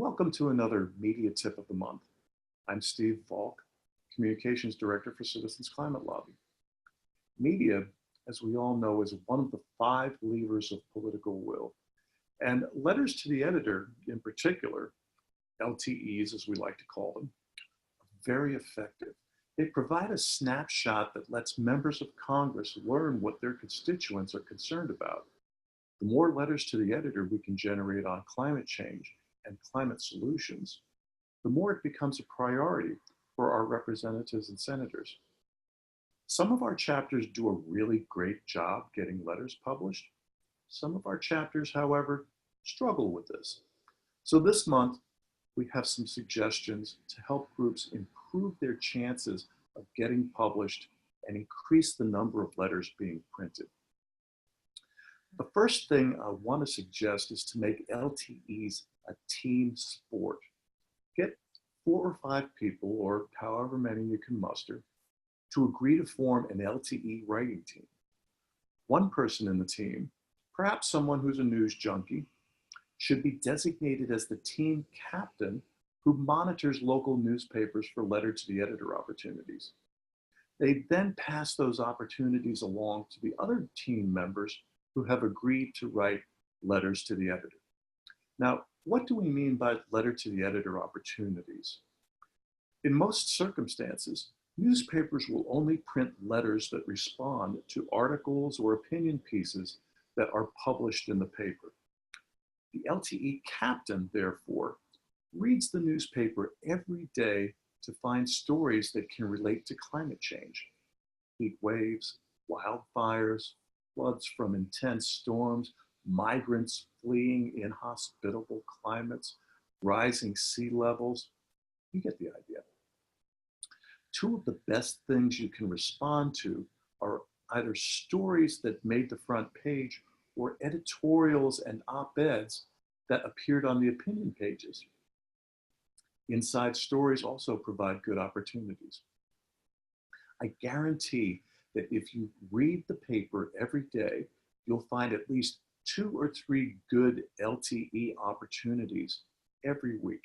Welcome to another Media Tip of the Month. I'm Steve Valk, Communications Director for Citizens Climate Lobby. Media, as we all know, is one of the 5 levers of political will. And letters to the editor, in particular, LTEs as we like to call them, are very effective. They provide a snapshot that lets members of Congress learn what their constituents are concerned about. The more letters to the editor we can generate on climate change and climate solutions, the more it becomes a priority for our representatives and senators. Some of our chapters do a really great job getting letters published. Some of our chapters, however, struggle with this. So this month, we have some suggestions to help groups improve their chances of getting published and increase the number of letters being printed. The first thing I want to suggest is to make LTEs a team sport. Get 4 or 5 people, or however many you can muster, to agree to form an LTE writing team. One person in the team, perhaps someone who's a news junkie, should be designated as the team captain who monitors local newspapers for letter to the editor opportunities. They then pass those opportunities along to the other team members who have agreed to write letters to the editor. Now, what do we mean by letter to the editor opportunities? In most circumstances, newspapers will only print letters that respond to articles or opinion pieces that are published in the paper. The LTE captain, therefore, reads the newspaper every day to find stories that can relate to climate change. Heat waves, wildfires, floods from intense storms, migrants fleeing inhospitable climates, rising sea levels. You get the idea. 2 of the best things you can respond to are either stories that made the front page or editorials and op-eds that appeared on the opinion pages. Inside stories also provide good opportunities. I guarantee that if you read the paper every day, you'll find at least 2 or 3 good LTE opportunities every week.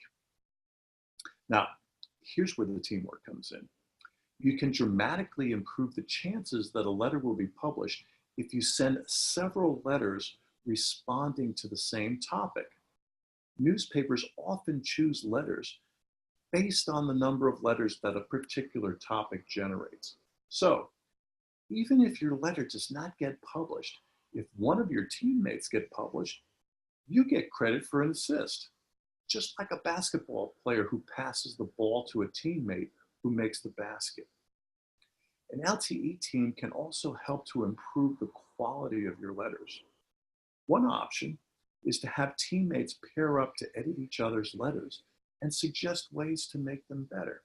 Now, here's where the teamwork comes in. You can dramatically improve the chances that a letter will be published if you send several letters responding to the same topic. Newspapers often choose letters based on the number of letters that a particular topic generates. So, even if your letter does not get published, if one of your teammates get published, you get credit for an assist, just like a basketball player who passes the ball to a teammate who makes the basket. An LTE team can also help to improve the quality of your letters. One option is to have teammates pair up to edit each other's letters and suggest ways to make them better.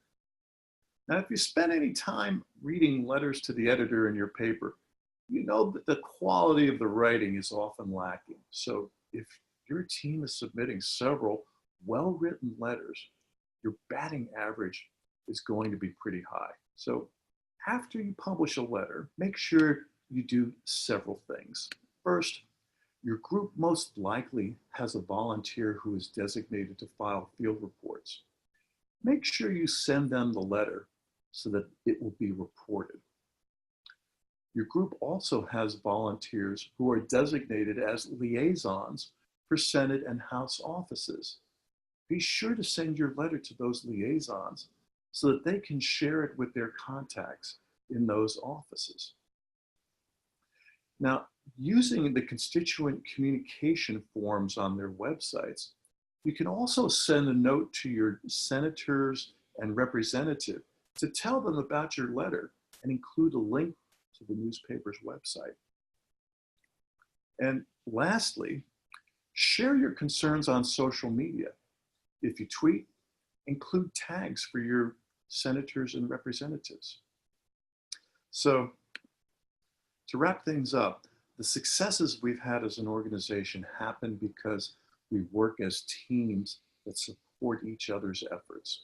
Now, if you spend any time reading letters to the editor in your paper, you know that the quality of the writing is often lacking. So if your team is submitting several well-written letters, your batting average is going to be pretty high. So after you publish a letter, make sure you do several things. First, your group most likely has a volunteer who is designated to file field reports. Make sure you send them the letter so that it will be reported. Your group also has volunteers who are designated as liaisons for Senate and House offices. Be sure to send your letter to those liaisons so that they can share it with their contacts in those offices. Now, using the constituent communication forms on their websites, you can also send a note to your senators and representative to tell them about your letter and include a link to the newspaper's website. And lastly, share your concerns on social media. If you tweet, include tags for your senators and representatives. So, to wrap things up, the successes we've had as an organization happen because we work as teams that support each other's efforts.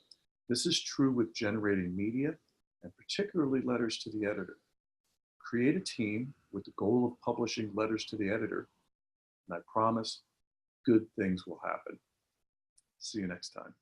This is true with generating media, and particularly letters to the editor. Create a team with the goal of publishing letters to the editor, and I promise good things will happen. See you next time.